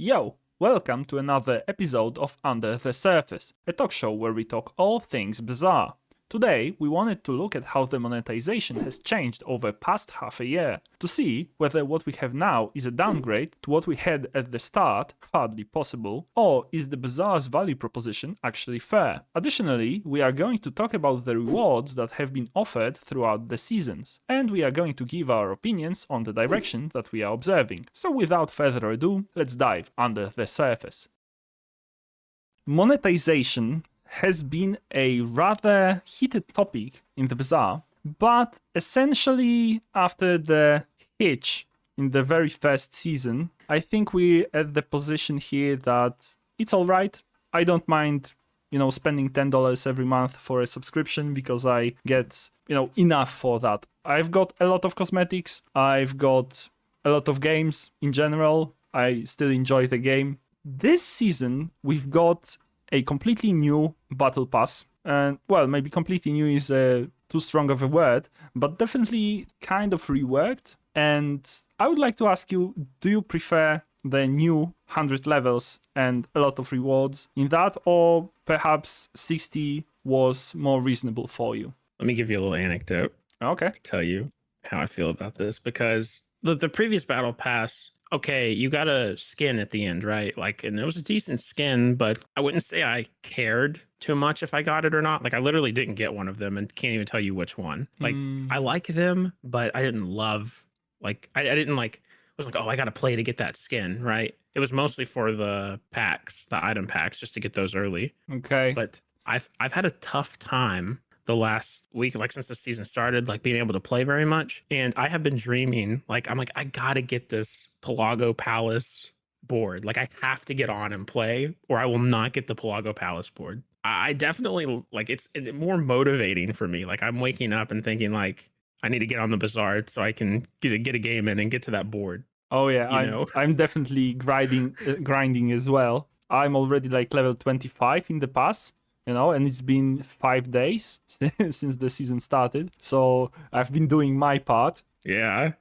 Yo, welcome to another episode of Under the Surface, a talk show where we talk all things Bazaar. Today, we wanted to look at how the monetization has changed over past half a year, to see whether what we have now is a downgrade to what we had at the start, hardly possible, or is the Bazaar's value proposition actually fair. Additionally, we are going to talk about the rewards that have been offered throughout the seasons, and we are going to give our opinions on the direction that we are observing. So without further ado, let's dive under the surface. Monetization has been a rather heated topic in the Bazaar, but essentially after the hitch in the very first season, I think we're at the position here that it's alright. I don't mind, spending $10 every month for a subscription because I get, enough for that. I've got a lot of cosmetics, I've got a lot of games in general, I still enjoy the game. This season, we've got a completely new battle pass, and well, maybe completely new is too strong of a word, but definitely kind of reworked. And I would like to ask you, do you prefer the new 100 levels and a lot of rewards in that, or perhaps 60 was more reasonable for you? Let me give you a little anecdote. Okay. To tell you how I feel about this, because the previous battle pass, okay, you got a skin at the end, right? And it was a decent skin, but I wouldn't say I cared too much if I got it or not. I literally didn't get one of them and can't even tell you which one. I like them, but I didn't love, I didn't was oh, I got to play to get that skin, right? It was mostly for the packs, the item packs, just to get those early. Okay. But I've had a tough time the last week, since the season started, being able to play very much. And I have been dreaming, I gotta get this Pelago Palace board. I have to get on and play, or I will not get the Pelago Palace board. I definitely, it's more motivating for me. I'm waking up and thinking, I need to get on the Bazaar so I can get a game in and get to that board. Oh yeah, I'm definitely grinding as well. I'm already level 25 in the pass. And it's been 5 days since the season started. So I've been doing my part. Yeah.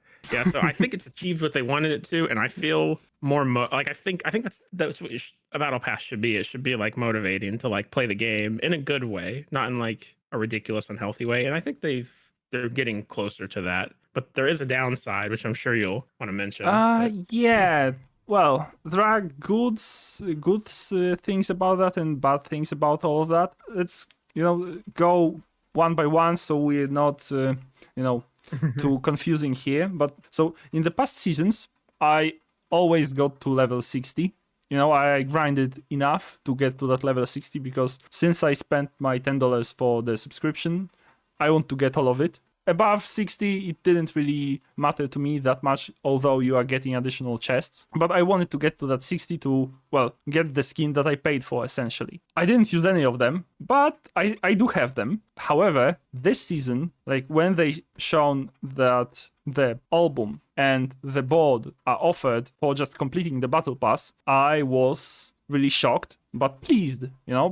So I think it's achieved what they wanted it to. And I feel more, I think that's what a battle pass should be. It should be motivating to play the game in a good way, not in a ridiculous, unhealthy way. And I think they're getting closer to that. But there is a downside, which I'm sure you'll want to mention. Yeah. Well, there are good things about that and bad things about all of that. Let's, go one by one so we're not, too confusing here. But so in the past seasons, I always got to level 60. I grinded enough to get to that level 60 because since I spent my $10 for the subscription, I want to get all of it. Above 60, it didn't really matter to me that much, although you are getting additional chests. But I wanted to get to that 60 to, get the skin that I paid for, essentially. I didn't use any of them, but I do have them. However, this season, when they shown that the album and the board are offered for just completing the battle pass, I was really shocked, but pleased,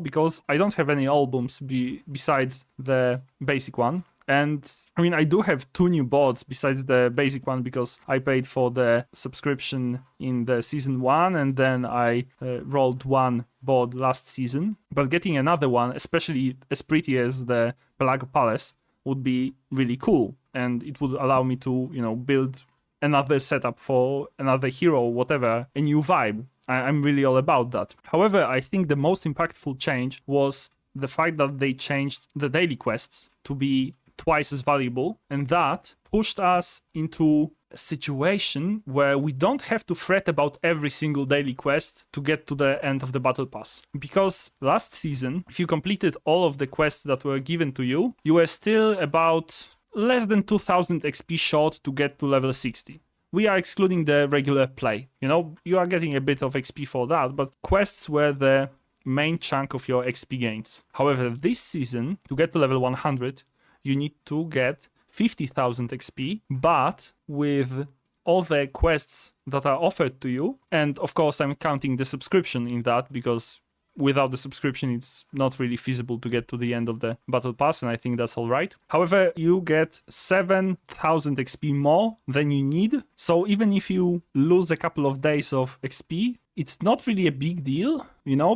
because I don't have any albums besides the basic one. And I do have 2 new boards besides the basic one because I paid for the subscription in the season 1 and then I rolled 1 board last season. But getting another one, especially as pretty as the Pelago Palace, would be really cool. And it would allow me to, build another setup for another hero, whatever, a new vibe. I'm really all about that. However, I think the most impactful change was the fact that they changed the daily quests to be twice as valuable, and that pushed us into a situation where we don't have to fret about every single daily quest to get to the end of the battle pass. Because last season, if you completed all of the quests that were given to you, you were still about less than 2000 XP short to get to level 60. We are excluding the regular play. You are getting a bit of XP for that, but quests were the main chunk of your XP gains. However, this season, to get to level 100, you need to get 50,000 XP, but with all the quests that are offered to you, and of course I'm counting the subscription in that because without the subscription it's not really feasible to get to the end of the battle pass, and I think that's all right. However, you get 7,000 XP more than you need, so even if you lose a couple of days of XP, it's not really a big deal,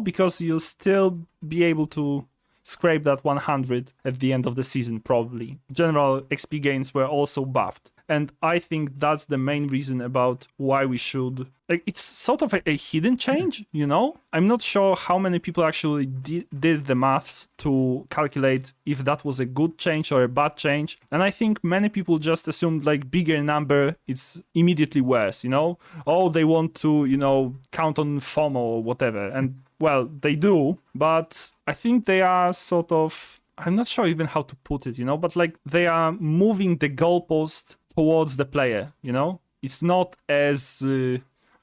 because you'll still be able to scrape that 100 at the end of the season, probably. General XP gains were also buffed. And I think that's the main reason about why we should... it's sort of a hidden change, I'm not sure how many people actually did the maths to calculate if that was a good change or a bad change. And I think many people just assumed bigger number, it's immediately worse, Oh, they want to, count on FOMO or whatever. And well, they do, but I think they are sort of... I'm not sure even how to put it, but they are moving the goalpost towards the player, It's not as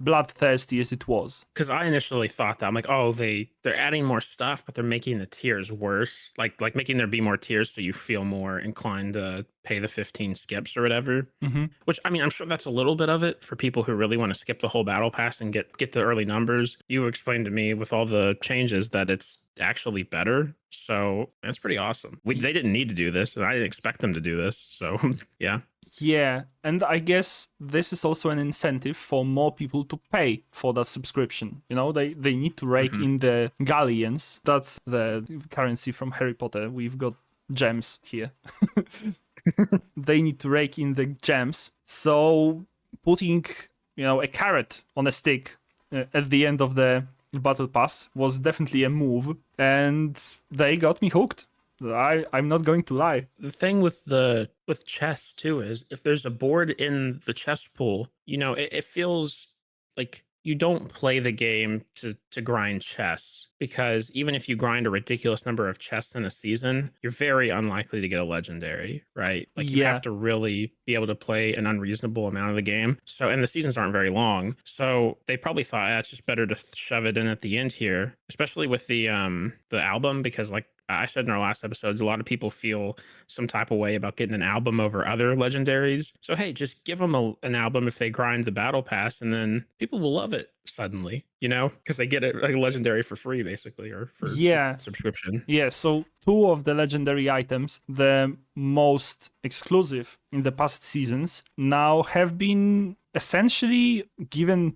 bloodthirsty as it was. Because I initially thought that I'm like, oh, they're adding more stuff, but they're making the tiers worse. Like making there be more tiers so you feel more inclined to pay the 15 skips or whatever. Mm-hmm. Which, I mean, I'm sure that's a little bit of it for people who really want to skip the whole battle pass and get the early numbers. You explained to me with all the changes that it's actually better. So that's pretty awesome. They didn't need to do this, and I didn't expect them to do this. So yeah. Yeah, and I guess this is also an incentive for more people to pay for that subscription. They need to rake in the galleons. That's the currency from Harry Potter. We've got gems here. They need to rake in the gems. So putting, a carrot on a stick at the end of the battle pass was definitely a move, and they got me hooked. I'm not going to lie. The thing with chess too is if there's a board in the chess pool, it feels like you don't play the game to grind chess, because even if you grind a ridiculous number of chests in a season, you're very unlikely to get a legendary, right? You have to really be able to play an unreasonable amount of the game. So, and the seasons aren't very long. So they probably thought, it's just better to shove it in at the end here, especially with the album, because I said in our last episode, a lot of people feel some type of way about getting an album over other legendaries. So, hey, just give them an album if they grind the battle pass, and then people will love it suddenly, because they get it like legendary for free, basically, or for subscription. Yeah, so 2 of the legendary items, the most exclusive in the past seasons, now have been essentially given,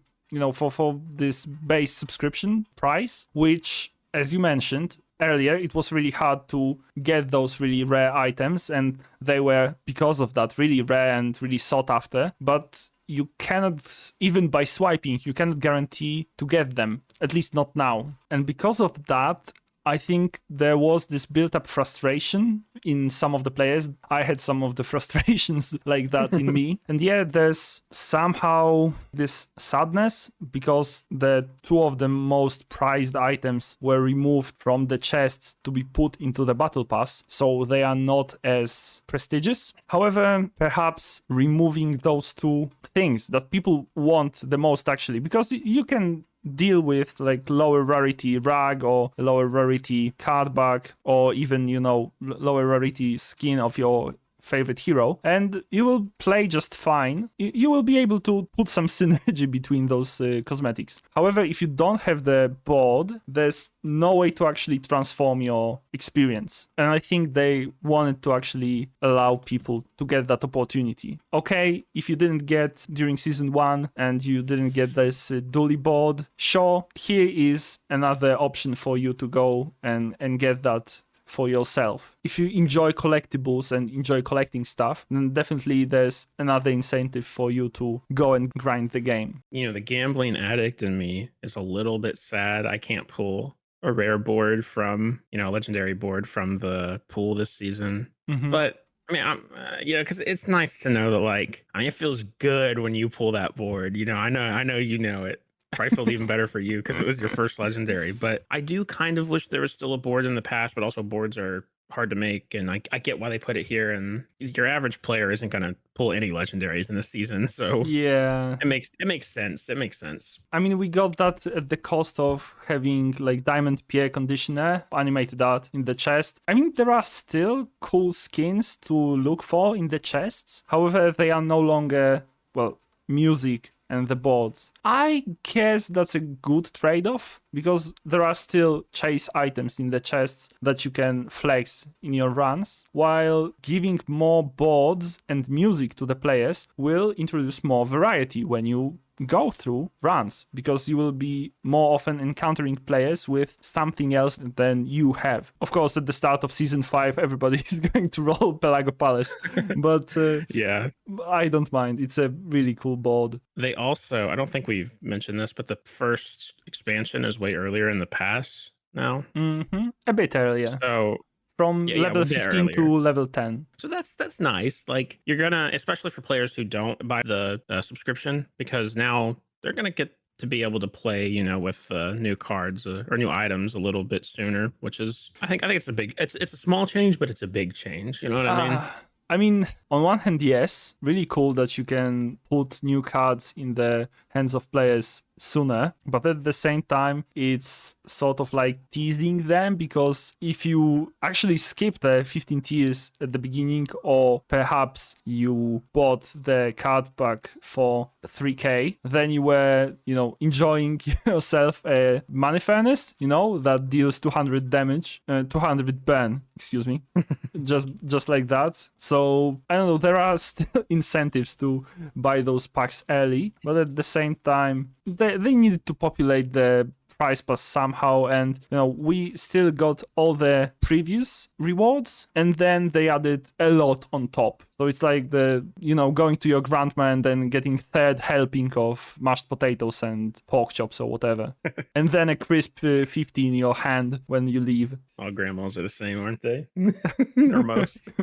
for this base subscription price, which, as you mentioned earlier, it was really hard to get those really rare items, and they were, because of that, really rare and really sought after. But you cannot, even by swiping, you cannot guarantee to get them, at least not now. And because of that, I think there was this built-up frustration in some of the players. I had some of the frustrations like that in me. And yeah, there's somehow this sadness because the 2 of the most prized items were removed from the chests to be put into the battle pass, so they are not as prestigious. However, perhaps removing those 2 things that people want the most, actually, because you can deal with lower rarity rag or lower rarity card back, or even lower rarity skin of your favorite hero, and you will play just fine. You will be able to put some synergy between those cosmetics. However, if you don't have the board, there's no way to actually transform your experience. And I think they wanted to actually allow people to get that opportunity. Okay, if you didn't get during season 1 and you didn't get this dually board, sure, here is another option for you to go and get that for yourself. If you enjoy collectibles and enjoy collecting stuff, then definitely there's another incentive for you to go and grind the game. The gambling addict in me is a little bit sad I can't pull a rare board from, a legendary board from the pool this season. Mm-hmm. But I mean, because it's nice to know that, it feels good when you pull that board. I know you know it. Probably felt even better for you because it was your first legendary. But I do kind of wish there was still a board in the past, but also boards are hard to make, and I get why they put it here. And your average player isn't going to pull any legendaries in a season, so yeah, it makes sense. It makes sense. I mean, we got that at the cost of having Diamond Pierre Conditioner animated art in the chest. I mean, there are still cool skins to look for in the chests. However, they are no longer music and the boards. I guess that's a good trade-off because there are still chase items in the chests that you can flex in your runs, while giving more boards and music to the players will introduce more variety when you go through runs because you will be more often encountering players with something else than you have. Of course, at the start of season 5, everybody is going to roll Pelago Palace, but Yeah. I don't mind. It's a really cool board. They also, I don't think we've mentioned this, but the first expansion is way earlier in the pass now. A bit earlier. So From yeah, level a bit 15 earlier. to level 10. So that's nice. Like you're gonna, especially for players who don't buy the subscription, because now they're gonna get to be able to play, you know, with new cards or new items a little bit sooner, which is I think it's a big, it's a small change, but it's a big change. You know what I mean? I mean, on one hand, yes, really cool that you can put new cards in the hands of players sooner, but at the same time, it's sort of like teasing them, because if you actually skip the 15 tiers at the beginning, or perhaps you bought the card pack for 3k, then you were, you know, enjoying yourself a money furnace, you know, that deals 200 damage, 200 burn, excuse me, just like that. So I don't know, there are still incentives to buy those packs early, but at the same time, they needed to populate the price pass somehow, and you know, we still got all the previous rewards, and then they added a lot on top. So it's like the, you know, going to your grandma and then getting third helping of mashed potatoes and pork chops or whatever, and then a crisp 50 in your hand when you leave. All grandmas are the same, aren't they? Or most.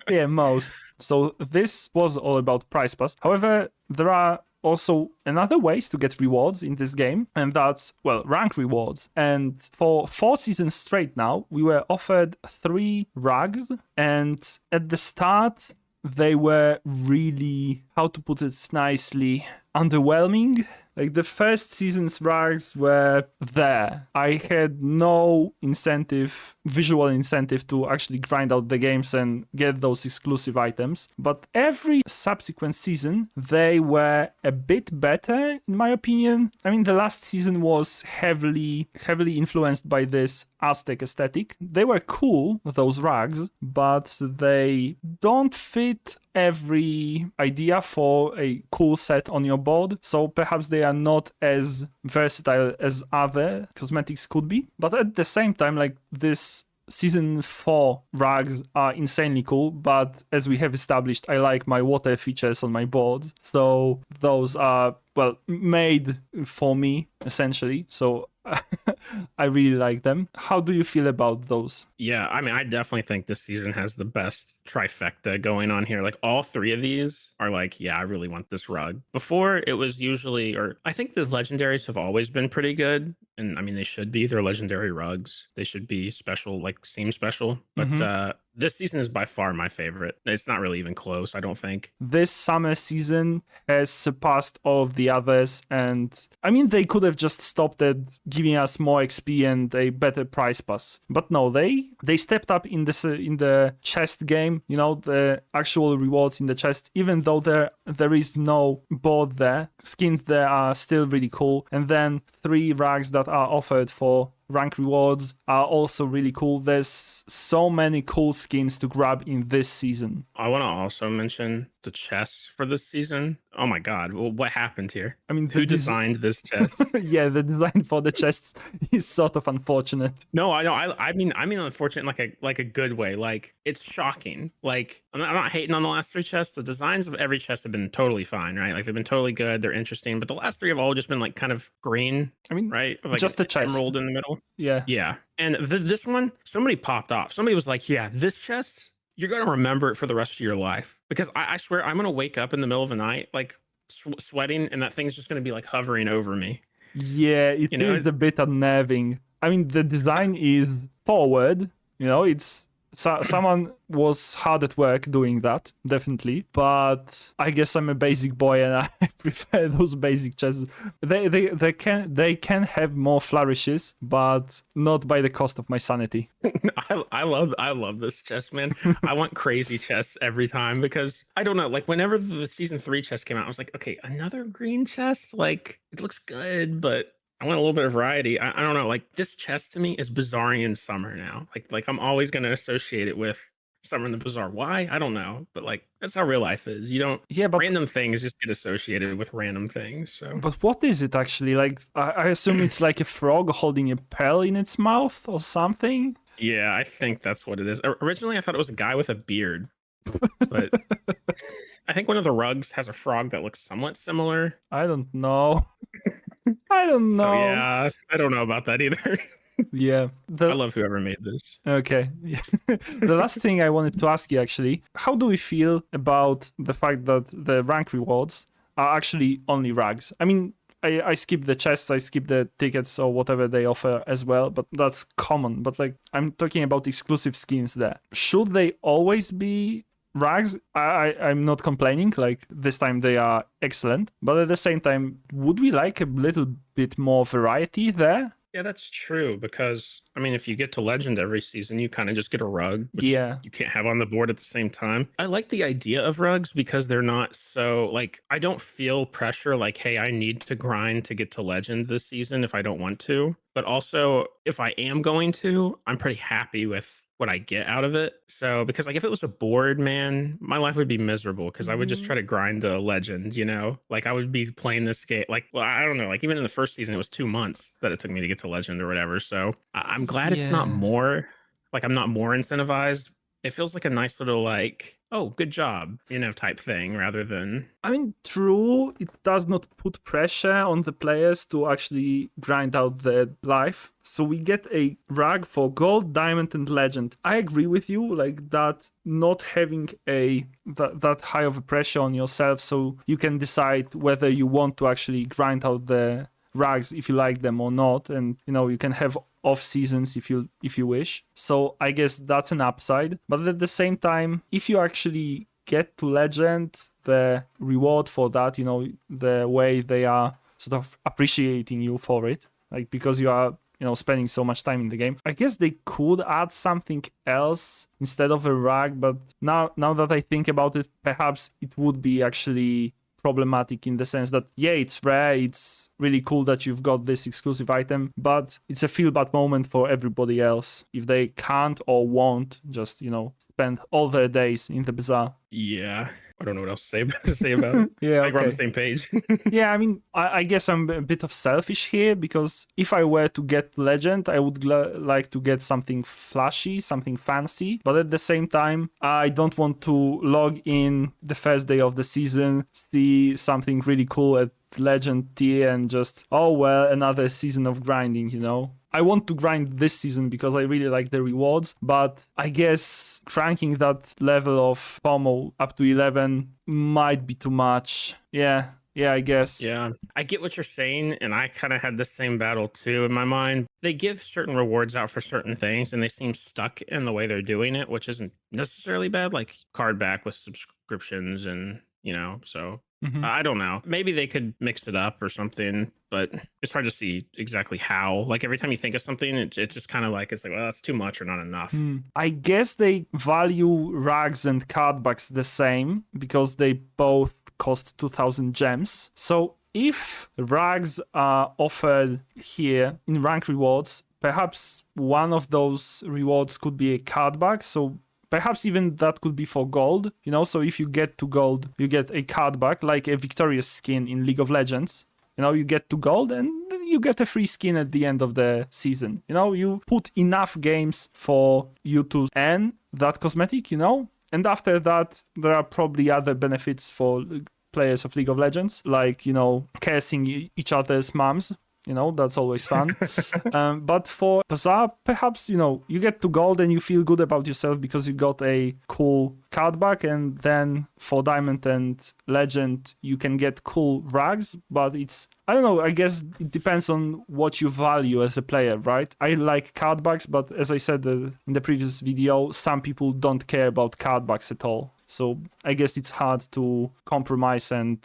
Yeah, most. So this was all about price pass. However, there are also another ways to get rewards in this game, and that's, well, rank rewards. And for 4 seasons straight now, we were offered 3 rags, and at the start they were really, how to put it nicely, underwhelming. Like the first season's rags were there. I had no incentive, visual incentive to actually grind out the games and get those exclusive items. But every subsequent season, they were a bit better, in my opinion. I mean, the last season was heavily influenced by this Aztec aesthetic. They were cool, those rags, but they don't fit every idea for a cool set on your board. So perhaps they are not as versatile as other cosmetics could be. But at the same time, like this season 4 rags are insanely cool, but as we have established, I like my water features on my board. So those are, well, made for me, essentially. So I really like them. How do you feel about those? Yeah, I mean, I definitely think this season has the best trifecta going on here. Like all 3 of these are like, yeah, I really want this rug. Before it was usually, or I think the legendaries have always been pretty good. And I mean, they should be. They're legendary rugs. They should be special, like seem special. But this season is by far my favorite. It's not really even close, I don't think. This summer season has surpassed all of the others, and I mean, they could have just stopped at giving us more XP and a better price pass, but no, they stepped up in the chest game. You know, the actual rewards in the chest, even though there is no board there, skins there are still really cool, and then 3 rags that are offered for rank rewards are also really cool. There's so many cool skins to grab in this season. I want to also mention the chests for this season. Oh my god, well, what happened here? I mean, who designed this chest? Yeah, the design for the chests is sort of unfortunate. No, I know. I mean unfortunate like a good way. Like it's shocking. Like I'm not hating on the last 3 chests. The designs of every chest have been totally fine, right? Like they've been totally good. They're interesting, but the last 3 have all just been like kind of green. I mean, right? Like just the chest, emerald in the middle. Yeah. Yeah. And this one, somebody popped off. Somebody was like, yeah, this chest, you're going to remember it for the rest of your life. Because I swear I'm going to wake up in the middle of the night, like sweating, and that thing's just going to be like hovering over me. Yeah, it is a bit unnerving. I mean, the design is forward, you know, it's someone was hard at work doing that, definitely. But I guess I'm a basic boy and I prefer those basic chests. They can have more flourishes, but not by the cost of my sanity. I love this chest, man. I want crazy chests every time because I don't know. Like whenever the season 3 chest came out, I was like, okay, another green chest. Like it looks good, but I want a little bit of variety. I don't know. Like this chest to me is Bazaarian summer now. Like I'm always going to associate it with Some are in the bazaar. Why? I don't know. But like that's how real life is. You don't Yeah, but random things just get associated with random things. So what is it actually? Like, I assume it's like a frog holding a pearl in its mouth or something. yeah, I think that's what it is. Originally I thought it was a guy with a beard, but I think one of the rugs has a frog that looks somewhat similar. I don't know. I don't So know. yeah, I don't know about that either. Yeah. I love whoever made this. Okay. The last thing I wanted to ask you actually, how do we feel about the fact that the rank rewards are actually only rags? I mean, I skip the chests, I skip the tickets or whatever they offer as well, but that's common. But like, I'm talking about exclusive skins there. Should they always be rags? I'm not complaining, like this time they are excellent, but at the same time, would we like a little bit more variety there? Yeah, that's true because I mean, if you get to legend every season, you kind of just get a rug, which Yeah. you can't have on the board at the same time. I like the idea of rugs because they're not so like I don't feel pressure like, hey, I need to grind to get to legend this season if I don't want to. But also, if I am going to, I'm pretty happy with what I get out of it. So, because like if it was a board, man, my life would be miserable because I would just try to grind a legend, you know? Like I would be playing this game like well, I don't know, like even in the first season it was 2 months that it took me to get to legend or whatever. So, I'm glad it's not Yeah. more like I'm not more incentivized. It feels like a nice little like, oh, good job, you know, type thing rather than I mean, true, it does not put pressure on the players to actually grind out their life. So we get a rag for gold, diamond, and legend. I agree with you, like that not having that high of a pressure on yourself, so you can decide whether you want to actually grind out the rags if you like them or not, and you can have off seasons if you wish. So I guess that's an upside. But at the same time, if you actually get to legend, the reward for that, the way they are sort of appreciating you for it, like because you are spending so much time in the game, I guess they could add something else instead of a rag. But now that I think about it, perhaps it would be actually problematic in the sense that it's rare, it's really cool that you've got this exclusive item, but it's a feel bad moment for everybody else if they can't or won't just spend all their days in the bazaar. yeah. I don't know what else to say about it. Yeah, I think we're on okay. the same page. Yeah, I mean, I guess I'm a bit of selfish here because if I were to get legend, I would like to get something flashy, something fancy. But at the same time, I don't want to log in the first day of the season, see something really cool at legend tier and just, oh, well, another season of grinding, I want to grind this season because I really like the rewards, but I guess cranking that level of FOMO up to 11 might be too much. Yeah, I guess. Yeah, I get what you're saying, and I kind of had the same battle too in my mind. They give certain rewards out for certain things, and they seem stuck in the way they're doing it, which isn't necessarily bad, like card back with subscriptions and, so I don't know. Maybe they could mix it up or something, but it's hard to see exactly how. Like every time you think of something, it's just kind of like, it's like, well, that's too much or not enough. I guess they value rags and cardbacks the same because they both cost 2,000 gems. So if rags are offered here in rank rewards, perhaps one of those rewards could be a cardback. So perhaps even that could be for gold, so if you get to gold, you get a card back, like a victorious skin in League of Legends. You get to gold and you get a free skin at the end of the season. You put enough games for you to earn that cosmetic, and after that, there are probably other benefits for players of League of Legends, like, cursing each other's moms. That's always fun. But for Bazaar, perhaps, you get to gold and you feel good about yourself because you got a cool card back. And then for Diamond and Legend, you can get cool rags. But I don't know, I guess it depends on what you value as a player, right? I like card backs, but as I said in the previous video, some people don't care about card backs at all. So I guess it's hard to compromise and,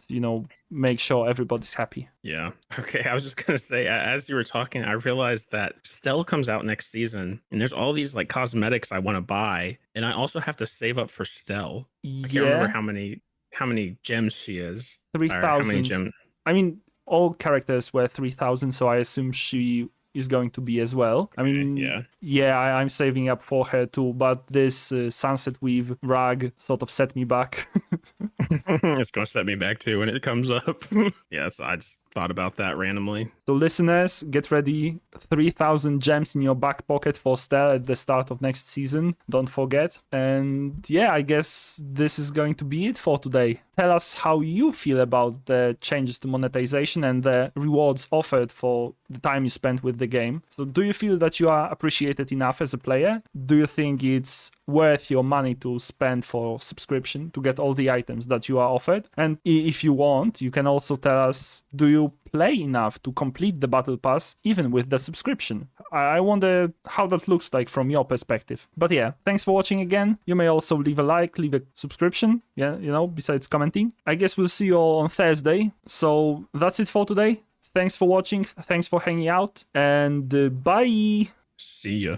make sure everybody's happy. Yeah. Okay. I was just going to say, as you were talking, I realized that Stell comes out next season and there's all these like cosmetics I want to buy. And I also have to save up for Stell. I can't remember how many gems she is. 3,000. How many gems? I mean, all characters were 3,000, so I assume she is going to be as well. I mean, yeah. I'm saving up for her too, but this Sunset Weave rag sort of set me back. It's gonna set me back too when it comes up. Yeah, so I just thought about that randomly. So listeners, get ready. 3,000 gems in your back pocket for Stell at the start of next season. Don't forget. And yeah, I guess this is going to be it for today. Tell us how you feel about the changes to monetization and the rewards offered for the time you spent with the game. So do you feel that you are appreciated enough as a player? Do you think it's worth your money to spend for subscription to get all the items that you are offered? And if you want, you can also tell us, do you play enough to complete the battle pass even with the subscription? I wonder how that looks like from your perspective. But yeah, thanks for watching again. You may also leave a like, leave a subscription, besides commenting. I guess we'll see you all on Thursday. So that's it for today. Thanks for watching, thanks for hanging out, and bye! See ya.